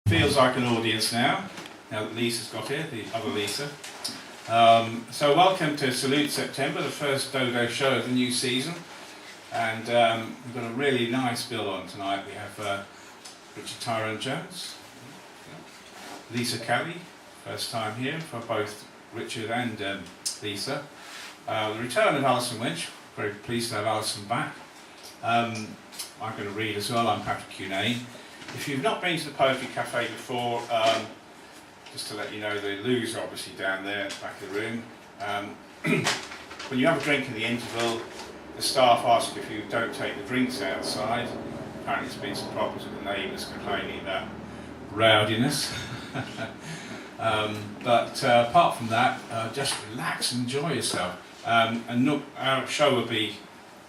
Feels like an audience now that Lisa's got here, the other Lisa. So welcome to Salute September, the first Dodo show of the new season. And we've got a really nice bill on tonight. We have Richard Tyrone Jones, Lisa Kelly, first time here for both Richard and Lisa. The return of Alison Winch, very pleased to have Alison back. I'm going to read as well. I'm Patric Cunnane. If you've not been to the Poetry Cafe before, just to let you know, the loos are obviously down there at the back of the room. When you have a drink in the interval, the staff ask if you don't take the drinks outside. Apparently there's been some problems with the neighbours complaining about rowdiness. But apart from that, just relax and enjoy yourself. And our show will be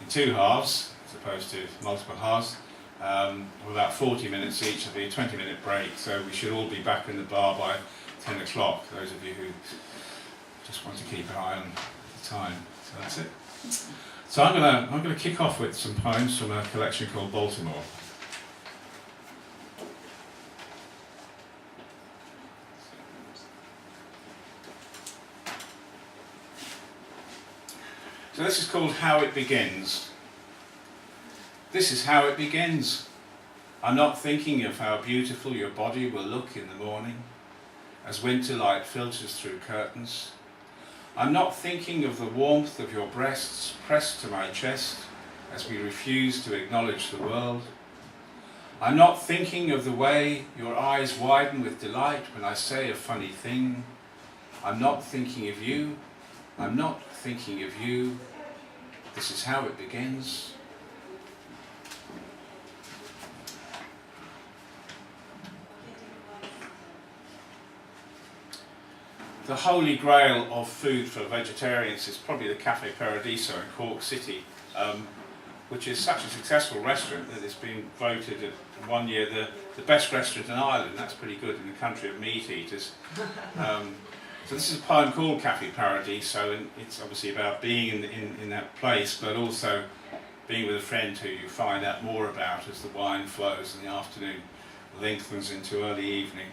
in two halves, as opposed to multiple halves. With about 40 minutes each, there'll be a 20-minute break, so we should all be back in the bar by 10 o'clock, those of you who just want to keep an eye on the time. So that's it. So I'm gonna kick off with some poems from a collection called Baltimore. So this is called How It Begins. This is how it begins. I'm not thinking of how beautiful your body will look in the morning as winter light filters through curtains. I'm not thinking of the warmth of your breasts pressed to my chest as we refuse to acknowledge the world. I'm not thinking of the way your eyes widen with delight when I say a funny thing. I'm not thinking of you. I'm not thinking of you. This is how it begins. The holy grail of food for vegetarians is probably the Cafe Paradiso in Cork City, which is such a successful restaurant that it's been voted in 1 year the best restaurant in Ireland. That's pretty good in the country of meat eaters. So this is a poem called Cafe Paradiso, and it's obviously about being in that place, but also being with a friend who you find out more about as the wine flows and the afternoon lengthens into early evening.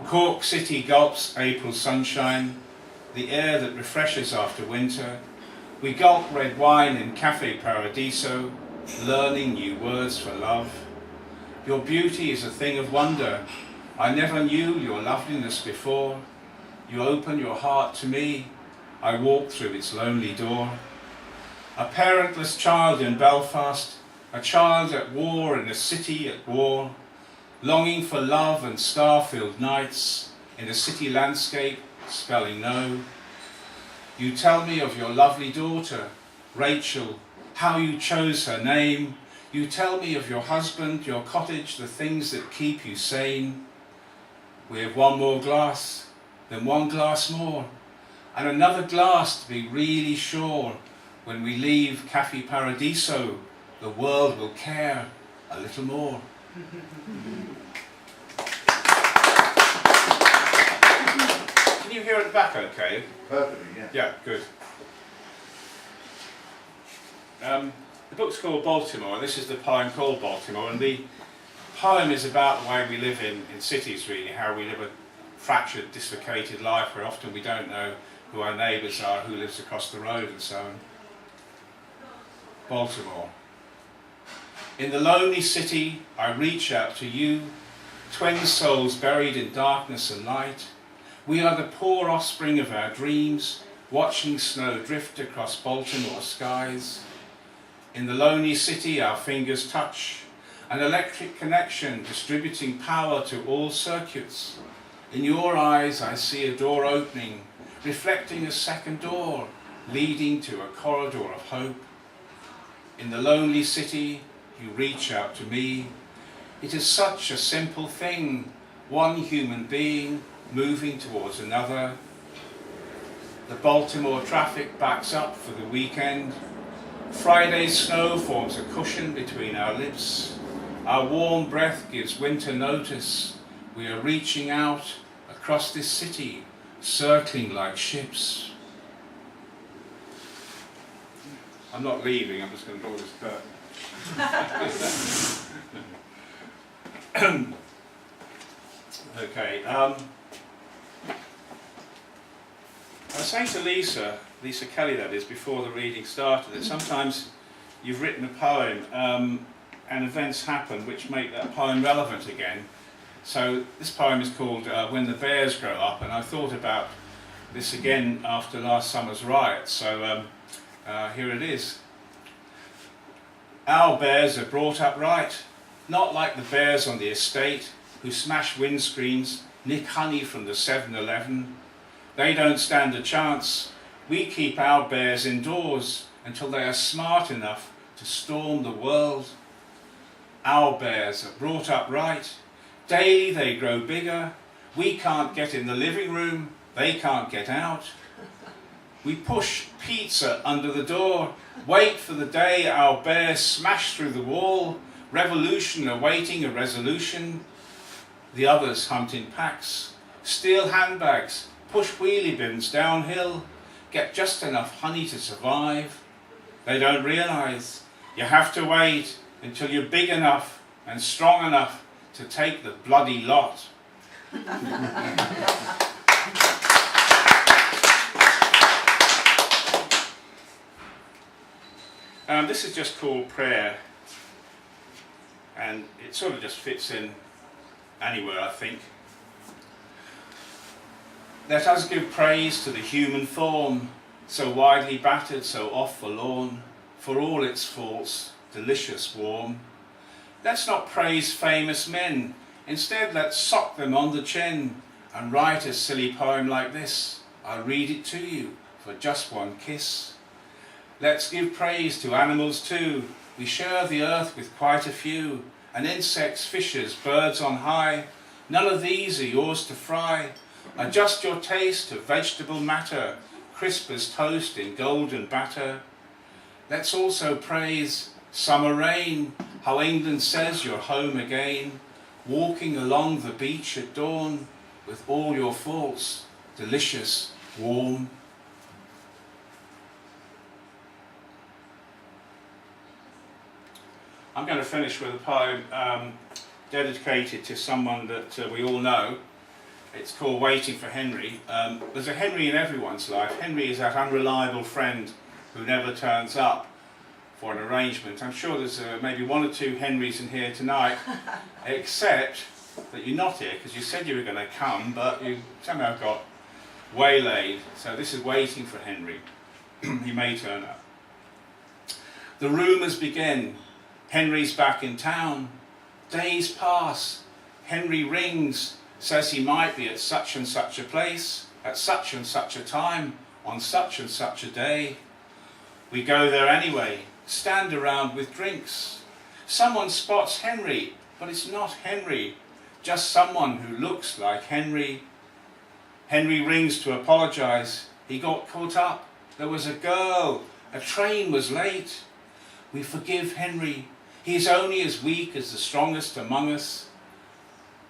Cork City gulps April sunshine, the air that refreshes after winter. We gulp red wine in Cafe Paradiso, learning new words for love. Your beauty is a thing of wonder. I never knew your loveliness before. You open your heart to me. I walk through its lonely door. A parentless child in Belfast, a child at war in a city at war. Longing for love and star-filled nights in a city landscape spelling no. You tell me of your lovely daughter, Rachel, how you chose her name. You tell me of your husband, your cottage, the things that keep you sane. We have one more glass, then one glass more, and another glass to be really sure. When we leave Cafe Paradiso, the world will care a little more. Can you hear at the back okay? Perfectly, yeah. Yeah, good. The book's called Baltimore, and this is the poem called Baltimore, and the poem is about the way we live in cities, really, how we live a fractured, dislocated life where often we don't know who our neighbours are, who lives across the road and so on. Baltimore. In the lonely city, I reach out to you, twin souls buried in darkness and light. We are the poor offspring of our dreams, watching snow drift across Baltimore skies. In the lonely city, our fingers touch, an electric connection distributing power to all circuits. In your eyes, I see a door opening, reflecting a second door, leading to a corridor of hope. In the lonely city, you reach out to me. It is such a simple thing, one human being moving towards another. The Baltimore traffic backs up for the weekend. Friday's snow forms a cushion between our lips. Our warm breath gives winter notice. We are reaching out across this city, circling like ships. I'm not leaving, I'm just going to draw this curtain. Okay. I was saying to Lisa Kelly that is, before the reading started, that sometimes you've written a poem and events happen which make that poem relevant again. So this poem is called When the Bears Grow Up, and I thought about this again after last summer's riots, so here it is. Our bears are brought up right, not like the bears on the estate who smash windscreens, nick honey from the 7-Eleven. They don't stand a chance. We keep our bears indoors until they are smart enough to storm the world. Our bears are brought up right. Daily they grow bigger. We can't get in the living room. They can't get out. We push pizza under the door. Wait for the day our bears smash through the wall. Revolution awaiting a resolution. The others hunt in packs. Steal handbags. Push wheelie bins downhill. Get just enough honey to survive. They don't realise you have to wait until you're big enough and strong enough to take the bloody lot. This is just called Prayer, and it sort of just fits in anywhere, I think. Let us give praise to the human form, so widely battered, so oft forlorn, for all its faults, delicious warm. Let's not praise famous men, instead let's sock them on the chin and write a silly poem like this. I'll read it to you for just one kiss. Let's give praise to animals too. We share the earth with quite a few, and insects, fishes, birds on high. None of these are yours to fry. Adjust your taste to vegetable matter, crisp as toast in golden batter. Let's also praise summer rain, how England says you're home again, walking along the beach at dawn, with all your faults, delicious, warm. I'm going to finish with a poem dedicated to someone that we all know. It's called Waiting for Henry. There's a Henry in everyone's life. Henry is that unreliable friend who never turns up for an arrangement. I'm sure there's maybe one or two Henrys in here tonight, except that you're not here because you said you were going to come, but you somehow got waylaid. So this is Waiting for Henry. He may turn up. The rumours begin. Henry's back in town. Days pass. Henry rings, says he might be at such and such a place, at such and such a time, on such and such a day. We go there anyway, stand around with drinks. Someone spots Henry, but it's not Henry, just someone who looks like Henry. Henry rings to apologise. He got caught up. There was a girl. A train was late. We forgive Henry. He is only as weak as the strongest among us.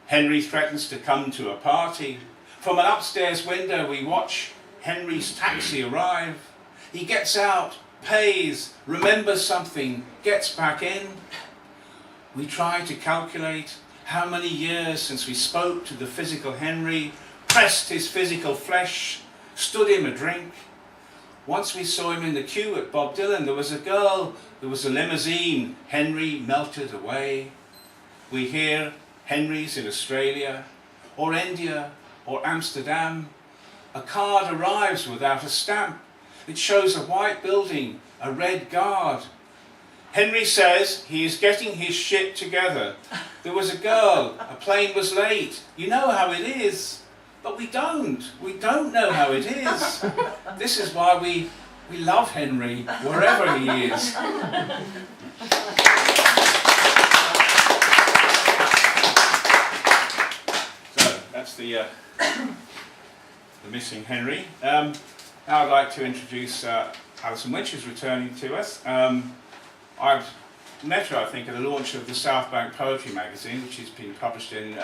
Henry threatens to come to a party. From an upstairs window we watch Henry's taxi arrive. He gets out, pays, remembers something, gets back in. We try to calculate how many years since we spoke to the physical Henry, pressed his physical flesh, stood him a drink. Once we saw him in the queue at Bob Dylan. There was a girl, there was a limousine. Henry melted away. We hear Henry's in Australia, or India, or Amsterdam. A card arrives without a stamp. It shows a white building, a red guard. Henry says he is getting his shit together. There was a girl, a plane was late. You know how it is. But we don't. We don't know how it is. This is why we love Henry, wherever he is. So, that's the missing Henry. Now I'd like to introduce Alison Winch, who's returning to us. I've met her, I think, at the launch of the South Bank Poetry magazine, which has been published in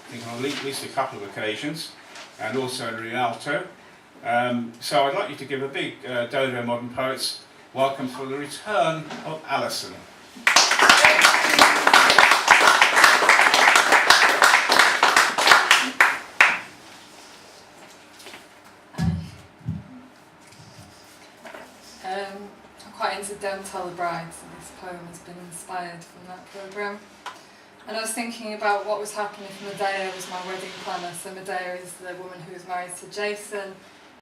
I think on at least a couple of occasions, and also in Rialto. So I'd like you to give a big Dodo Modern Poets welcome for the return of Alison. quite into Don't Tell the Bride, so this poem has been inspired from that programme. And I was thinking about what was happening if Medea was my wedding planner. So Medea is the woman who was married to Jason,